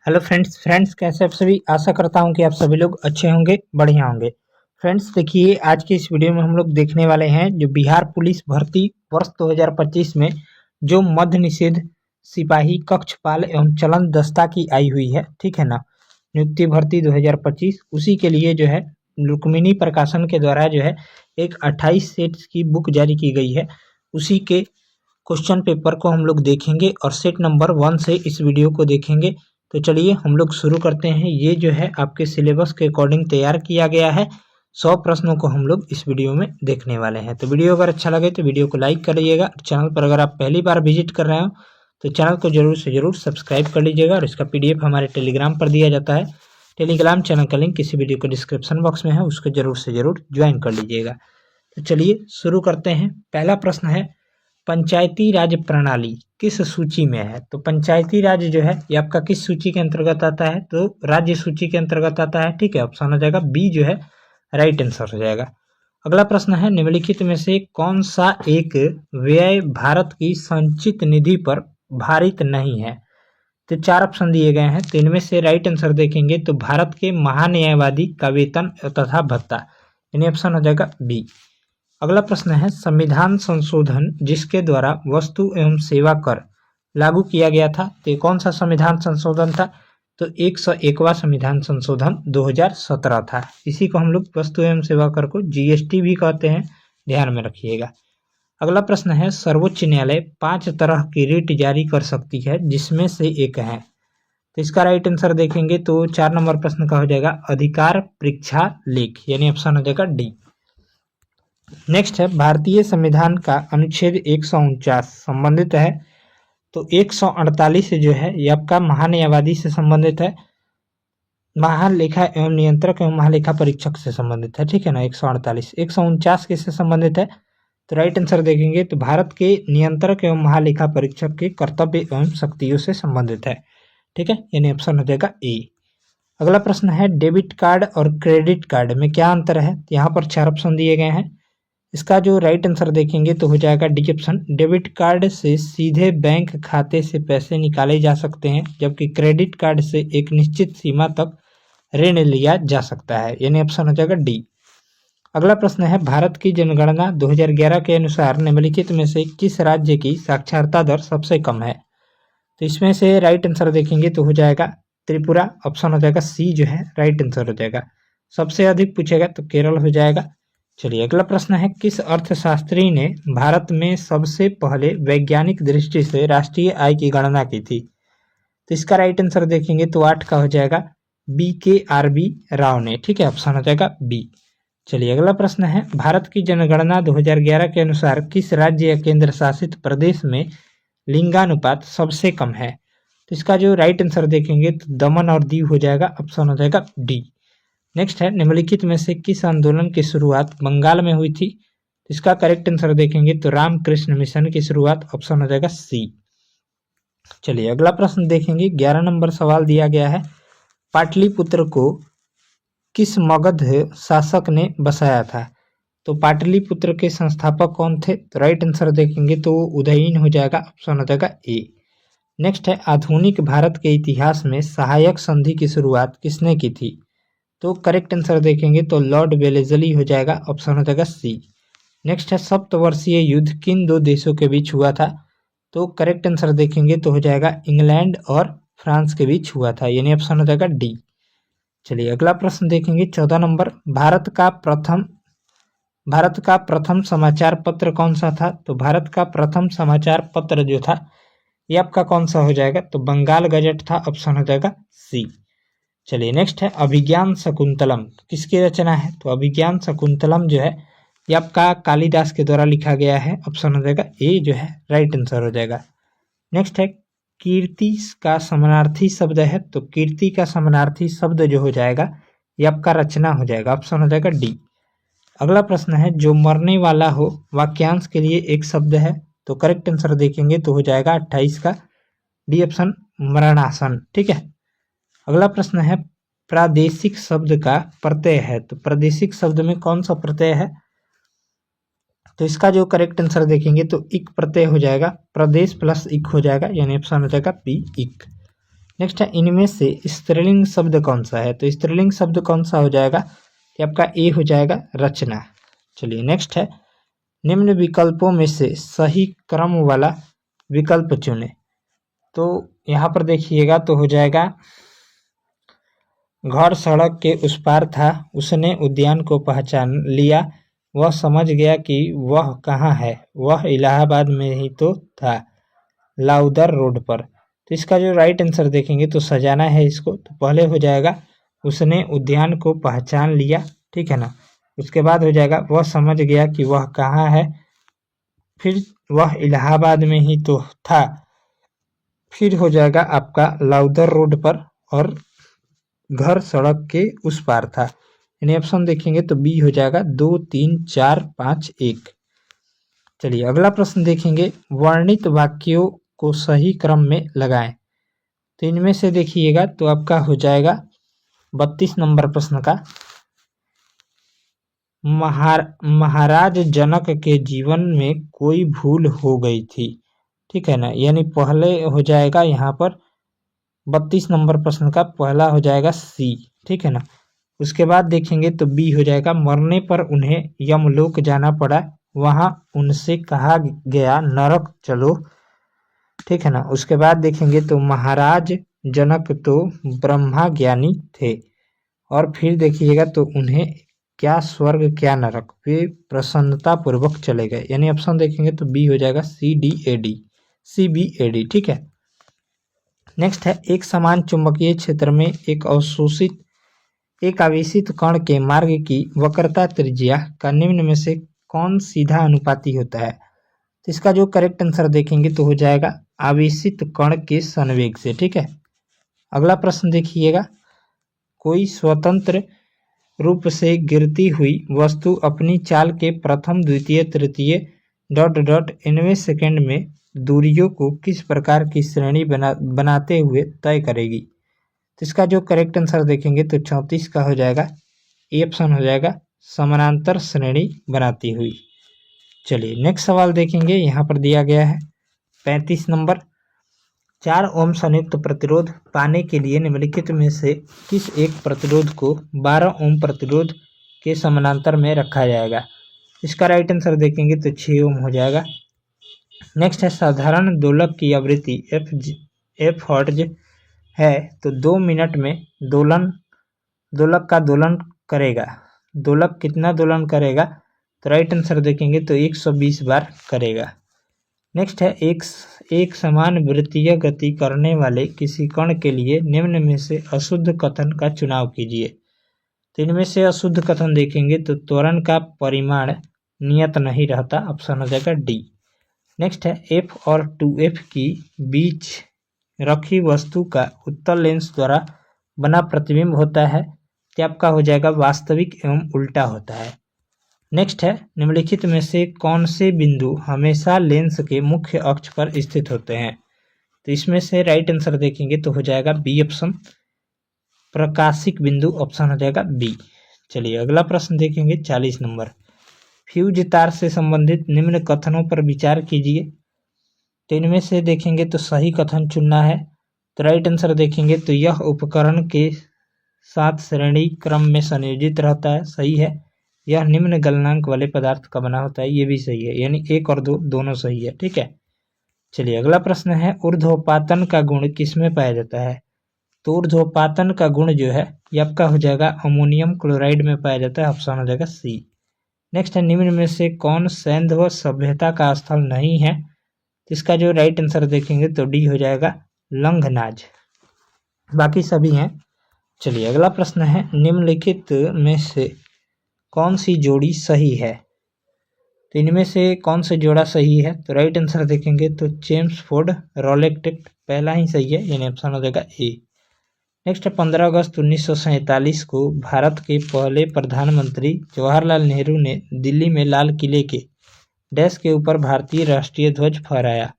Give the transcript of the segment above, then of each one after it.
Hello friends कैसे आप सभी। आशा करता हूं कि आप सभी लोग अच्छे होंगे, बढ़िया होंगे। फ्रेंड्स देखिए, आज की इस वीडियो में हम लोग देखने वाले हैं जो बिहार पुलिस भर्ती वर्ष 2025 में जो मद्य निषेध सिपाही कक्षपाल एवं चलन दस्ता की आई हुई है, ठीक है ना, नियुक्ति भर्ती 2025, उसी के लिए जो है रुक्मिणी प्रकाशन के द्वारा जो है एक 28 सेट्स की बुक जारी की गई है। उसी के क्वेश्चन पेपर को हम लोग देखेंगे और सेट नंबर 1 से इस वीडियो को देखेंगे। तो चलिए हम लोग शुरू करते हैं। ये जो है आपके सिलेबस के अकॉर्डिंग तैयार किया गया है। 100 प्रश्नों को हम लोग इस वीडियो में देखने वाले हैं। तो वीडियो अगर अच्छा लगे तो वीडियो को लाइक कर लीजिएगा। चैनल पर अगर आप पहली बार विजिट कर रहे हो तो चैनल को जरूर से जरूर सब्सक्राइब कर लीजिएगा। और इसका PDF हमारे टेलीग्राम पर दिया जाता है। टेलीग्राम चैनल का लिंक किसी वीडियो के डिस्क्रिप्शन बॉक्स में है, उसको जरूर से जरूर ज्वाइन कर लीजिएगा। तो चलिए शुरू करते हैं। पहला प्रश्न है, पंचायती राज प्रणाली किस सूची में है? तो पंचायती राज जो है ये आपका किस सूची के अंतर्गत आता है? तो राज्य सूची के अंतर्गत आता है, ठीक है। ऑप्शन हो जाएगा बी जो है राइट आंसर हो जाएगा। अगला प्रश्न है, निम्नलिखित में से कौन सा एक व्यय भारत की संचित निधि पर भारित नहीं है? तो 4 ऑप्शन दिए गए हैं, तो इनमें से राइट आंसर देखेंगे तो भारत के महान्यायवादी का वेतन तथा भत्ता, यानी ऑप्शन हो जाएगा बी। अगला प्रश्न है, संविधान संशोधन जिसके द्वारा वस्तु एवं सेवा कर लागू किया गया था, तो कौन सा संविधान संशोधन था? तो 101वां संविधान संशोधन 2017 था। इसी को हम लोग वस्तु एवं सेवा कर को GST भी कहते हैं, ध्यान में रखिएगा। अगला प्रश्न है, सर्वोच्च न्यायालय 5 तरह की रिट जारी कर सकती है जिसमें से एक है। तो इसका राइट आंसर देखेंगे तो 4 नंबर प्रश्न का हो जाएगा अधिकार परीक्षा लेख, यानी ऑप्शन हो जाएगा डी। नेक्स्ट है, भारतीय संविधान का अनुच्छेद 149 संबंधित है, तो 148 जो है ये आपका महान्यायवादी से संबंधित है, महालेखा एवं नियंत्रक एवं महालेखा परीक्षक से संबंधित है, ठीक है ना। 148 149 किससे संबंधित है? तो राइट आंसर देखेंगे तो भारत के नियंत्रक एवं महालेखा परीक्षक के कर्तव्य एवं शक्तियों से संबंधित है, ठीक है, यानी ऑप्शन हो जाएगा ए। अगला प्रश्न है, डेबिट कार्ड और क्रेडिट कार्ड में क्या अंतर है? यहाँ पर 4 ऑप्शन दिए गए हैं। इसका जो राइट आंसर देखेंगे तो हो जाएगा डी ऑप्शन। डेबिट कार्ड से सीधे बैंक खाते से पैसे निकाले जा सकते हैं, जबकि क्रेडिट कार्ड से एक निश्चित सीमा तक ऋण लिया जा सकता है, यानी ऑप्शन हो जाएगा डी। अगला प्रश्न है, भारत की जनगणना 2011 के अनुसार निम्नलिखित में से किस राज्य की साक्षरता दर सबसे कम है? तो इसमें से राइट आंसर देखेंगे तो हो जाएगा त्रिपुरा, ऑप्शन हो जाएगा सी जो है राइट आंसर हो जाएगा। सबसे अधिक पूछेगा तो केरल हो जाएगा। चलिए अगला प्रश्न है, किस अर्थशास्त्री ने भारत में सबसे पहले वैज्ञानिक दृष्टि से राष्ट्रीय आय की गणना की थी? तो इसका राइट आंसर देखेंगे तो 8 का हो जाएगा BKRB राव ने, ठीक है, ऑप्शन हो जाएगा बी। चलिए अगला प्रश्न है, भारत की जनगणना 2011 के अनुसार किस राज्य या केंद्र शासित प्रदेश में लिंगानुपात सबसे कम है? तो इसका जो राइट आंसर देखेंगे तो दमन और दीव हो जाएगा, ऑप्शन हो जाएगा डी। नेक्स्ट है, निम्नलिखित में से किस आंदोलन की शुरुआत बंगाल में हुई थी? इसका करेक्ट आंसर देखेंगे तो रामकृष्ण मिशन की शुरुआत, ऑप्शन हो जाएगा सी। चलिए अगला प्रश्न देखेंगे, 11 नंबर सवाल दिया गया है, पाटलिपुत्र को किस मगध शासक ने बसाया था? तो पाटलिपुत्र के संस्थापक कौन थे? तो राइट आंसर देखेंगे तो उदयन हो जाएगा, ऑप्शन हो जाएगा ए। नेक्स्ट है, आधुनिक भारत के इतिहास में सहायक संधि की शुरुआत किसने की थी? तो करेक्ट आंसर देखेंगे तो लॉर्ड वेलेस्ली हो जाएगा, ऑप्शन हो जाएगा सी। नेक्स्ट है, सप्तवर्षीय युद्ध किन 2 देशों के बीच हुआ था? तो करेक्ट आंसर देखेंगे तो हो जाएगा इंग्लैंड और फ्रांस के बीच हुआ था, यानी ऑप्शन हो जाएगा डी। चलिए अगला प्रश्न देखेंगे, 14 नंबर, भारत का प्रथम समाचार पत्र कौन सा था? तो भारत का प्रथम समाचार पत्र जो था ये आपका कौन सा हो जाएगा? तो बंगाल गजट था, ऑप्शन हो जाएगा सी। चलिए नेक्स्ट है, अभिज्ञान शकुंतलम किसकी रचना है? तो अभिज्ञान शकुंतलम जो है ये आपका कालिदास के द्वारा लिखा गया है, ऑप्शन हो जाएगा ए जो है राइट आंसर हो जाएगा। नेक्स्ट है, कीर्ति का समानार्थी शब्द है, तो कीर्ति का समानार्थी शब्द जो हो जाएगा ये आपका रचना हो जाएगा, ऑप्शन हो जाएगा डी। अगला प्रश्न है, जो मरने वाला हो वाक्यांश के लिए एक शब्द है, तो करेक्ट आंसर देखेंगे तो हो जाएगा 28 का डी ऑप्शन मरणासन, ठीक है। अगला प्रश्न है, प्रादेशिक शब्द का प्रत्यय है, तो प्रादेशिक शब्द में कौन सा प्रत्यय है? तो इसका जो करेक्ट आंसर देखेंगे तो इक प्रत्यय हो जाएगा, प्रदेश प्लस इक हो जाएगा, यानी ऑप्शन हो जाएगा बी इक। नेक्स्ट है इनमें से स्त्रीलिंग शब्द कौन सा है, तो स्त्रीलिंग शब्द कौन सा हो जाएगा, कि आपका ए हो जाएगा रचना। चलिए नेक्स्ट है निम्न विकल्पों में से सही क्रम वाला विकल्प चुने, तो यहाँ पर देखिएगा तो हो जाएगा घर सड़क के उस पार था, उसने उद्यान को पहचान लिया, वह समझ गया कि वह कहाँ है, वह इलाहाबाद में ही तो था, लाउदर रोड पर। तो इसका जो राइट आंसर देखेंगे तो सजाना है इसको, तो पहले हो जाएगा उसने उद्यान को पहचान लिया, ठीक है ना। उसके बाद हो जाएगा वह समझ गया कि वह कहाँ है, फिर वह इलाहाबाद में ही तो था, फिर हो जाएगा आपका लाउदर रोड पर, और घर सड़क के उस पार था। यानी ऑप्शन देखेंगे तो बी हो जाएगा 2 3 4 5 1। चलिए अगला प्रश्न देखेंगे, वर्णित वाक्यों को सही क्रम में लगाएं। तो इनमें से देखिएगा तो आपका हो जाएगा 32 नंबर प्रश्न का, महाराज जनक के जीवन में कोई भूल हो गई थी, ठीक है ना। यानी पहले हो जाएगा यहाँ पर 32 नंबर प्रश्न का पहला हो जाएगा सी, ठीक है ना। उसके बाद देखेंगे तो बी हो जाएगा मरने पर उन्हें यमलोक जाना पड़ा, वहां उनसे कहा गया नरक चलो, ठीक है ना। उसके बाद देखेंगे तो महाराज जनक तो ब्रह्मा ज्ञानी थे, और फिर देखिएगा तो उन्हें क्या स्वर्ग क्या नरक, वे प्रसन्नता पूर्वक चले गए। यानी ऑप्शन देखेंगे तो बी हो जाएगा CBAD, ठीक है। नेक्स्ट है एक समान चुंबकीय क्षेत्र में एक आवेशित कण के मार्ग की वक्रता त्रिज्या का निम्न में से कौन सीधा अनुपाती होता है, तो इसका जो करेक्ट आंसर देखेंगे तो हो जाएगा आवेशित कण के संवेग से, ठीक है। अगला प्रश्न देखिएगा, कोई स्वतंत्र रूप से गिरती हुई वस्तु अपनी चाल के प्रथम द्वितीय तृतीय ... nवें सेकंड में दूरियों को किस प्रकार की श्रेणी बनाते हुए तय करेगी, तो इसका जो करेक्ट आंसर देखेंगे तो 34 का हो जाएगा, ए ऑप्शन हो जाएगा समानांतर श्रेणी बनाती हुई। चलिए नेक्स्ट सवाल देखेंगे, यहाँ पर दिया गया है 35 नंबर, 4 ओम संयुक्त प्रतिरोध पाने के लिए निम्नलिखित में से किस एक प्रतिरोध को 12 ओम प्रतिरोध के समानांतर में रखा जाएगा। इसका राइट आंसर देखेंगे तो 6 ओम हो जाएगा। नेक्स्ट है साधारण दोलक की आवृत्ति f हर्ट्ज है तो 2 मिनट में दोलक का दोलन करेगा, दोलक कितना दोलन करेगा, तो राइट आंसर देखेंगे तो 120 बार करेगा। नेक्स्ट है एक समान वृत्तीय गति करने वाले किसी कण के लिए निम्न में से अशुद्ध कथन का चुनाव कीजिए। तो इनमें से अशुद्ध कथन देखेंगे तो त्वरण का परिमाण नियत नहीं रहता, ऑप्शन हो जाएगा डी। नेक्स्ट है F और 2F की बीच रखी वस्तु का उत्तल लेंस द्वारा बना प्रतिबिंब होता है, तो आपका हो जाएगा वास्तविक एवं उल्टा होता है। नेक्स्ट है निम्नलिखित में से कौन से बिंदु हमेशा लेंस के मुख्य अक्ष पर स्थित होते हैं, तो इसमें से राइट आंसर देखेंगे तो हो जाएगा बी ऑप्शन प्रकाशिक बिंदु, ऑप्शन हो जाएगा बी। चलिए अगला प्रश्न देखेंगे 40 नंबर, फ्यूज तार से संबंधित निम्न कथनों पर विचार कीजिए। तो इनमें से देखेंगे तो सही कथन चुनना है, तो राइट आंसर देखेंगे तो यह उपकरण के साथ श्रेणी क्रम में संयोजित रहता है, सही है। यह निम्न गलनांक वाले पदार्थ का बना होता है, ये भी सही है, यानी 1 और 2 दोनों सही है, ठीक है। चलिए अगला प्रश्न है ऊर्ध्वपातन का गुण किसमें पाया जाता है, तो ऊर्ध्वपातन का गुण जो है ये आपका हो जाएगा अमोनियम क्लोराइड में पाया जाता है, ऑप्शन हो जाएगा सी। नेक्स्ट है निम्न में से कौन सैंधव सभ्यता का स्थल नहीं है, इसका जो राइट आंसर देखेंगे तो डी हो जाएगा लंघनाज, बाकी सभी हैं। चलिए अगला प्रश्न है निम्नलिखित में से कौन सी जोड़ी सही है, तो इनमें से कौन सा जोड़ा सही है, तो राइट आंसर देखेंगे तो चेम्सफोर्ड रॉलेक्टेट पहला ही सही है, यानी ऑप्शन हो जाएगा ए। नेक्स्ट है 15 अगस्त 1947 को भारत के पहले प्रधानमंत्री जवाहरलाल नेहरू ने दिल्ली में लाल किले के डैश के ऊपर भारतीय राष्ट्रीय ध्वज फहराया,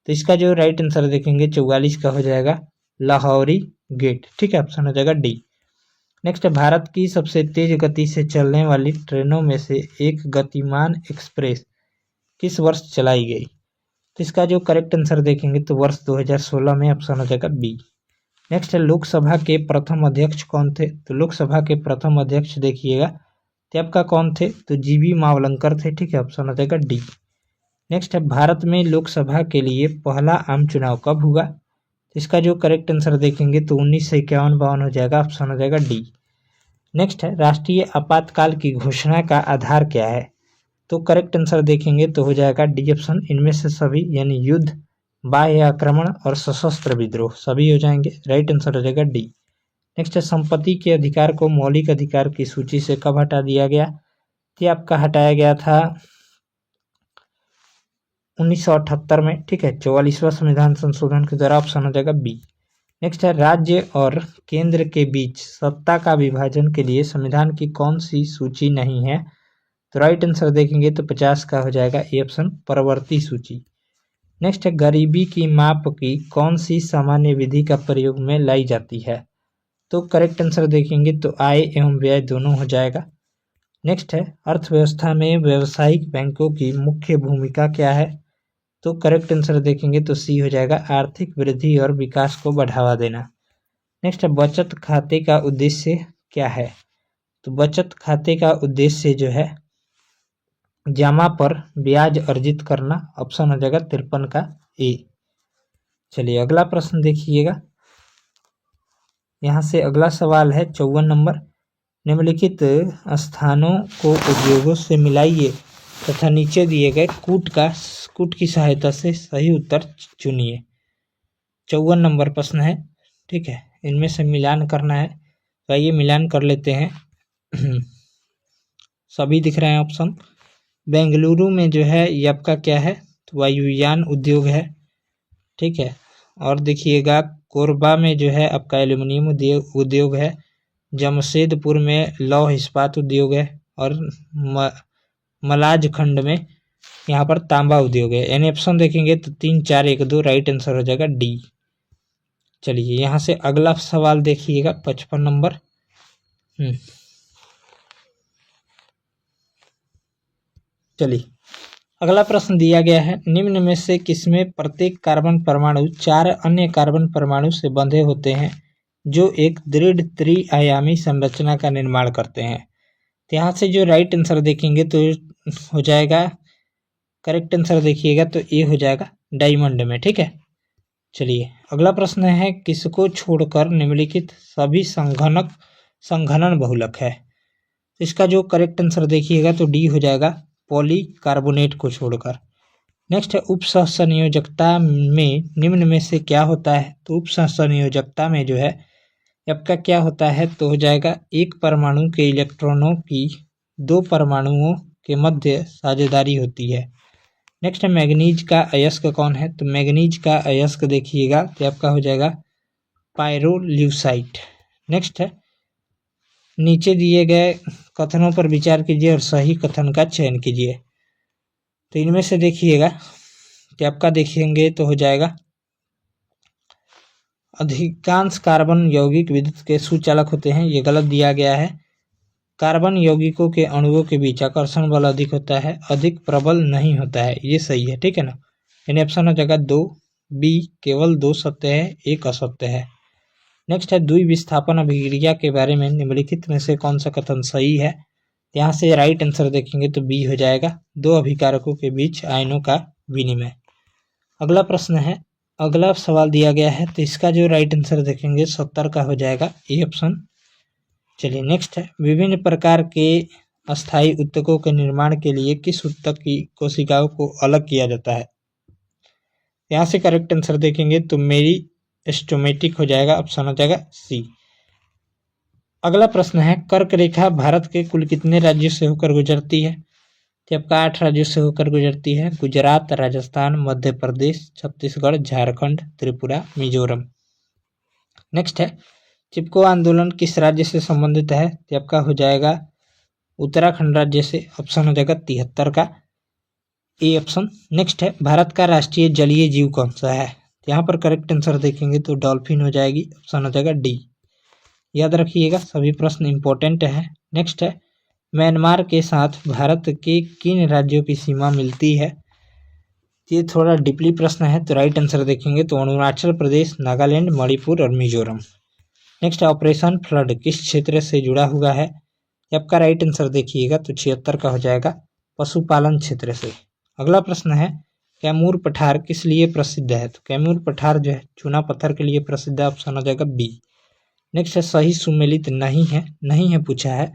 तो इसका जो राइट आंसर देखेंगे 44 का हो जाएगा लाहौरी गेट, ठीक है, ऑप्शन हो जाएगा डी। नेक्स्ट भारत की सबसे तेज गति से चलने वाली ट्रेनों में से एक गतिमान एक्सप्रेस किस वर्ष चलाई गई, तो इसका जो करेक्ट आंसर देखेंगे तो वर्ष 2016 में, ऑप्शन हो जाएगा बी। नेक्स्ट है लोकसभा के प्रथम अध्यक्ष कौन थे? तो लोकसभा के प्रथम अध्यक्ष देखिएगा तो आपका कौन थे? तो जीवी मावलंकर थे। ठीक है, ऑप्शन हो जाएगा डी। नेक्स्ट है भारत में लोकसभा के लिए पहला आम चुनाव कब हुआ? इसका जो करेक्ट आंसर देखेंगे तो 1951-52 हो जाएगा, ऑप्शन हो जाएगा डी। नेक्स्ट है राष्ट्रीय आपातकाल की घोषणा का आधार क्या है? तो करेक्ट आंसर देखेंगे तो हो जाएगा डी ऑप्शन, इनमें से सभी, यानी युद्ध, बाह्य आक्रमण और सशस्त्र विद्रोह सभी हो जाएंगे। राइट आंसर हो जाएगा डी। नेक्स्ट है संपत्ति के अधिकार को मौलिक अधिकार की सूची से कब हटा दिया गया? ये आपका हटाया गया था 1978 में। ठीक है, 44वां संविधान संशोधन के द्वारा, ऑप्शन हो जाएगा बी। नेक्स्ट है राज्य और केंद्र के बीच सत्ता का विभाजन के लिए संविधान की कौन सी सूची नहीं है? तो राइट आंसर देखेंगे तो 50 का हो जाएगा ए ऑप्शन, परवर्ती सूची। नेक्स्ट है गरीबी की माप की कौन सी सामान्य विधि का प्रयोग में लाई जाती है? तो करेक्ट आंसर देखेंगे तो आय एवं व्यय दोनों हो जाएगा। नेक्स्ट है अर्थव्यवस्था में व्यावसायिक बैंकों की मुख्य भूमिका क्या है? तो करेक्ट आंसर देखेंगे तो सी हो जाएगा, आर्थिक वृद्धि और विकास को बढ़ावा देना। नेक्स्ट है बचत खाते का उद्देश्य क्या है? तो बचत खाते का उद्देश्य जो है जमा पर ब्याज अर्जित करना, ऑप्शन हो जाएगा 53 का ए। चलिए अगला प्रश्न देखिएगा। यहाँ से अगला सवाल है 54 नंबर। निम्नलिखित स्थानों को उद्योगों से मिलाइए तथा नीचे दिए गए कूट की सहायता से सही उत्तर चुनिए। 54 नंबर प्रश्न है। ठीक है, इनमें से मिलान करना है, तो आइए मिलान कर लेते हैं। सभी दिख रहे हैं ऑप्शन। बेंगलुरु में जो है ये आपका क्या है? तो वायुयान उद्योग है। ठीक है, और देखिएगा कोरबा में जो है आपका एल्यूमिनियम उद्योग है। जमशेदपुर में लौह इस्पात उद्योग है और मलाज खंड में यहाँ पर तांबा उद्योग है। यानी ऑप्शन देखेंगे तो 3, 4, 1, 2 राइट आंसर हो जाएगा डी। चलिए यहाँ से अगला सवाल देखिएगा 55 नंबर। चलिए अगला प्रश्न दिया गया है, निम्न में से किसमें प्रत्येक कार्बन परमाणु 4 अन्य कार्बन परमाणु से बंधे होते हैं जो एक दृढ़ त्रिआयामी संरचना का निर्माण करते हैं? तो यहाँ से जो राइट आंसर देखेंगे तो हो जाएगा, करेक्ट आंसर देखिएगा तो ए हो जाएगा डायमंड में। ठीक है, चलिए अगला प्रश्न है, किसको छोड़कर निम्नलिखित सभी संघनन बहुलक है? इसका जो करेक्ट आंसर देखिएगा तो डी हो जाएगा, पॉलीकार्बोनेट को छोड़कर। नेक्स्ट है उप सहसंयोजकता में निम्न में से क्या होता है? तो उप सहसंयोजकता में जो है आपका क्या होता है? तो हो जाएगा एक परमाणु के इलेक्ट्रॉनों की 2 परमाणुओं के मध्य साझेदारी होती है। नेक्स्ट है मैग्नीज का अयस्क कौन है? तो मैग्नीज का अयस्क देखिएगा तो आपका हो जाएगा पायरोल्यूसाइट। नेक्स्ट है नीचे दिए गए कथनों पर विचार कीजिए और सही कथन का चयन कीजिए। तो इनमें से देखिएगा कि आपका देखेंगे तो हो जाएगा अधिकांश कार्बन यौगिक विद्युत के सुचालक होते हैं, ये गलत दिया गया है। कार्बन यौगिकों के अणुओं के बीच आकर्षण बल अधिक होता है, अधिक प्रबल नहीं होता है, ये सही है। ठीक है ना, यानी ऑप्शन हो जाएगा 2 बी, केवल 2 सत्य है, 1 असत्य है। नेक्स्ट है द्विविस्थापन अभिक्रिया के बारे में निम्नलिखित में से कौन सा कथन सही है? यहाँ से राइट आंसर देखेंगे तो बी हो जाएगा, 2 अभिकारकों के बीच आयनों का विनिमय। अगला प्रश्न है, अगला सवाल दिया गया है तो इसका जो राइट आंसर देखेंगे 70 का हो जाएगा ए ऑप्शन। चलिए नेक्स्ट है, विभिन्न प्रकार के अस्थायी ऊतकों के निर्माण के लिए किस ऊतक की कोशिकाओं को अलग किया जाता है? यहाँ से करेक्ट आंसर देखेंगे तो मेरी स्टोमेटिक हो जाएगा, ऑप्शन हो जाएगा सी। अगला प्रश्न है, कर्क रेखा भारत के कुल कितने राज्यों से होकर गुजरती है? तो आपका 8 राज्यों से होकर गुजरती है, गुजरात, राजस्थान, मध्य प्रदेश, छत्तीसगढ़, झारखंड, त्रिपुरा, मिजोरम। नेक्स्ट है चिपको आंदोलन किस राज्य से संबंधित है? तो आपका हो जाएगा उत्तराखंड राज्य से, ऑप्शन हो जाएगा 73 का ए ऑप्शन। नेक्स्ट है भारत का राष्ट्रीय जलीय जीव कौन सा है? यहाँ पर करेक्ट आंसर देखेंगे तो डॉल्फिन हो जाएगी, ऑप्शन हो जाएगा डी। याद रखिएगा सभी प्रश्न इंपॉर्टेंट है। नेक्स्ट है म्यांमार के साथ भारत के किन राज्यों की सीमा मिलती है? ये थोड़ा डीपली प्रश्न है, तो राइट आंसर देखेंगे तो अरुणाचल प्रदेश, नागालैंड, मणिपुर और मिजोरम। नेक्स्ट है ऑपरेशन फ्लड किस क्षेत्र से जुड़ा हुआ है? आपका राइट आंसर देखिएगा तो 76 का हो जाएगा पशुपालन क्षेत्र से। अगला प्रश्न है कैमूर पठार किस लिए प्रसिद्ध है? तो कैमूर पठार जो है चूना पत्थर के लिए प्रसिद्ध है, ऑप्शन हो जाएगा बी। नेक्स्ट है सही सुमेलित नहीं है पूछा है,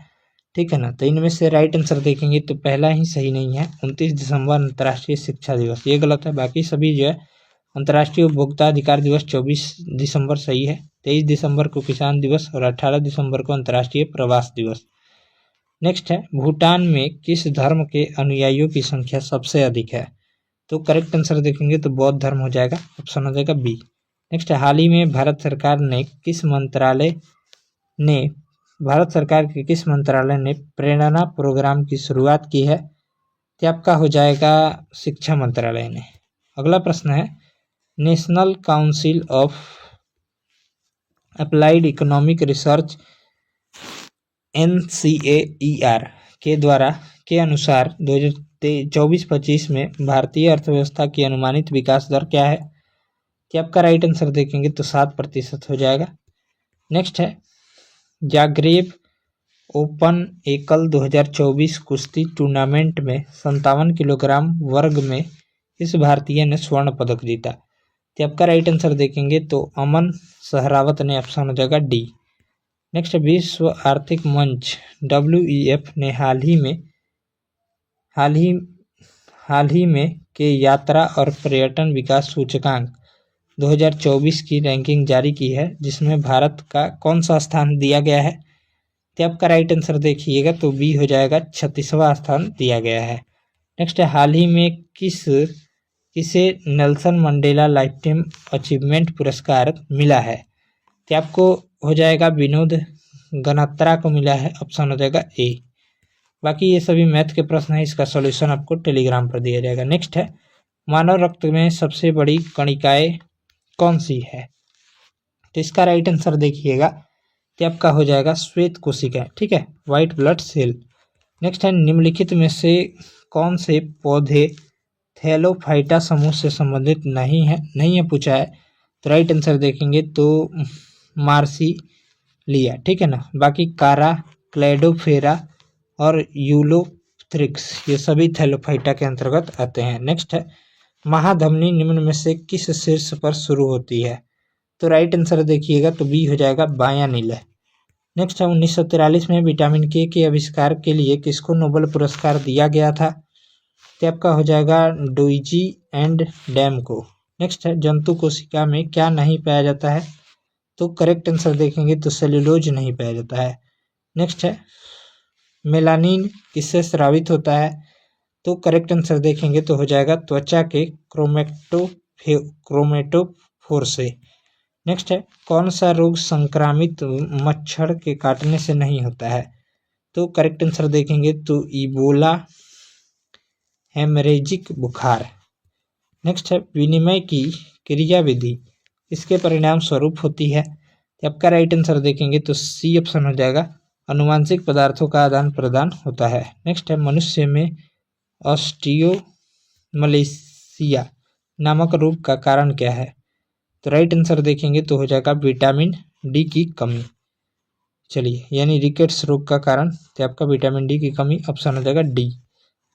ठीक है ना। तो इनमें से राइट आंसर देखेंगे तो पहला ही सही नहीं है, 29 दिसंबर अंतर्राष्ट्रीय शिक्षा दिवस, ये गलत है। बाकी सभी जो है अंतर्राष्ट्रीय उपभोक्ता अधिकार दिवस 24 दिसंबर सही है, 23 दिसंबर को किसान दिवस और 18 दिसंबर को अंतर्राष्ट्रीय प्रवास दिवस। नेक्स्ट है भूटान में किस धर्म के अनुयायियों की संख्या सबसे अधिक है? तो करेक्ट आंसर देखेंगे तो बौद्ध धर्म हो जाएगा, ऑप्शन हो जाएगा बी। नेक्स्ट है हाल ही में भारत सरकार के किस मंत्रालय ने प्रेरणा प्रोग्राम की शुरुआत की है? तो आपका हो जाएगा शिक्षा मंत्रालय ने। अगला प्रश्न है national council of applied economic research NCAER के द्वारा के अनुसार 2024-25 में भारतीय अर्थव्यवस्था की अनुमानित विकास दर क्या है? कि आपका राइट आंसर देखेंगे तो 7% हो जाएगा। नेक्स्ट है जाग्रेब ओपन एकल 2024 कुश्ती टूर्नामेंट में 57 किलोग्राम वर्ग में इस भारतीय ने स्वर्ण पदक जीता। तो आपका राइट आंसर देखेंगे तो अमन सहरावत ने, ऑप्शन हो जाएगा डी। नेक्स्ट विश्व आर्थिक मंच WEF ने हाल ही में के यात्रा और पर्यटन विकास सूचकांक 2024 की रैंकिंग जारी की है, जिसमें भारत का कौन सा स्थान दिया गया है? तो आपका राइट आंसर देखिएगा तो बी हो जाएगा 36वां स्थान दिया गया है। नेक्स्ट है हाल ही में किसे Nelson Mandela life time achievement पुरस्कार मिला है? तो आपको हो जाएगा विनोद गनात्रा को मिला है, ऑप्शन हो जाएगा ए। बाकी ये सभी मैथ के प्रश्न है, इसका सॉल्यूशन आपको टेलीग्राम पर दिया जाएगा। नेक्स्ट है मानव रक्त में सबसे बड़ी कणिकाएं कौन सी है? तो इसका राइट आंसर देखिएगा तो आपका हो जाएगा श्वेत कोशिका, ठीक है, व्हाइट ब्लड सेल। नेक्स्ट है निम्नलिखित में से कौन से पौधे थैलोफाइटा समूह से संबंधित नहीं है पूछा है। तो राइट आंसर देखेंगे तो मार्सिलिया, ठीक है ना। बाकी कारा, क्लेडोफेरा और यूलोथ्रिक्स ये सभी थैलोफाइटा के अंतर्गत आते हैं। नेक्स्ट है महाधमनी निम्न में से किस शीर्ष पर शुरू होती है? तो राइट आंसर देखिएगा तो बी हो जाएगा बायां नीला। नेक्स्ट है 1943 में विटामिन के आविष्कार के लिए किसको नोबेल पुरस्कार दिया गया था? तो आपका हो जाएगा डोइजी एंड डैम को। नेक्स्ट है जंतु कोशिका में क्या नहीं पाया जाता है? तो करेक्ट आंसर देखेंगे तो सेल्यूलोज नहीं पाया जाता है। नेक्स्ट है मेलानिन किससे स्रावित होता है? तो करेक्ट आंसर देखेंगे तो हो जाएगा त्वचा के क्रोमेटोफोर से। नेक्स्ट है कौन सा रोग संक्रामित मच्छर के काटने से नहीं होता है? तो करेक्ट आंसर देखेंगे तो इबोला हेमरेजिक बुखार। नेक्स्ट है विनिमय की क्रियाविधि इसके परिणाम स्वरूप होती है। आपका राइट आंसर देखेंगे तो सी ऑप्शन हो जाएगा, अनुवांशिक पदार्थों का आदान प्रदान होता है। नेक्स्ट है मनुष्य में ऑस्टियोमलेशिया नामक रोग का कारण क्या है? तो राइट आंसर देखेंगे तो हो जाएगा विटामिन डी की कमी। चलिए यानी रिकेट्स रोग का कारण तो आपका विटामिन डी की कमी, ऑप्शन हो जाएगा डी।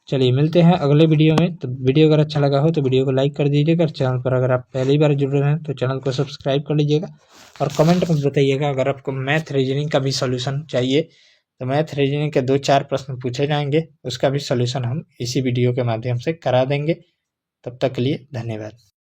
चलिए मिलते हैं अगले वीडियो में। तो वीडियो अगर अच्छा लगा हो तो वीडियो को लाइक कर दीजिएगा। चैनल पर अगर आप पहली बार जुड़ रहे हैं तो चैनल को सब्सक्राइब कर लीजिएगा और कमेंट में बताइएगा अगर आपको मैथ रीजनिंग का भी सॉल्यूशन चाहिए तो मैथ रीजनिंग के 2-4 प्रश्न पूछे जाएंगे, उसका भी सॉल्यूशन हम इसी वीडियो के माध्यम से करा देंगे। तब तक के लिए धन्यवाद।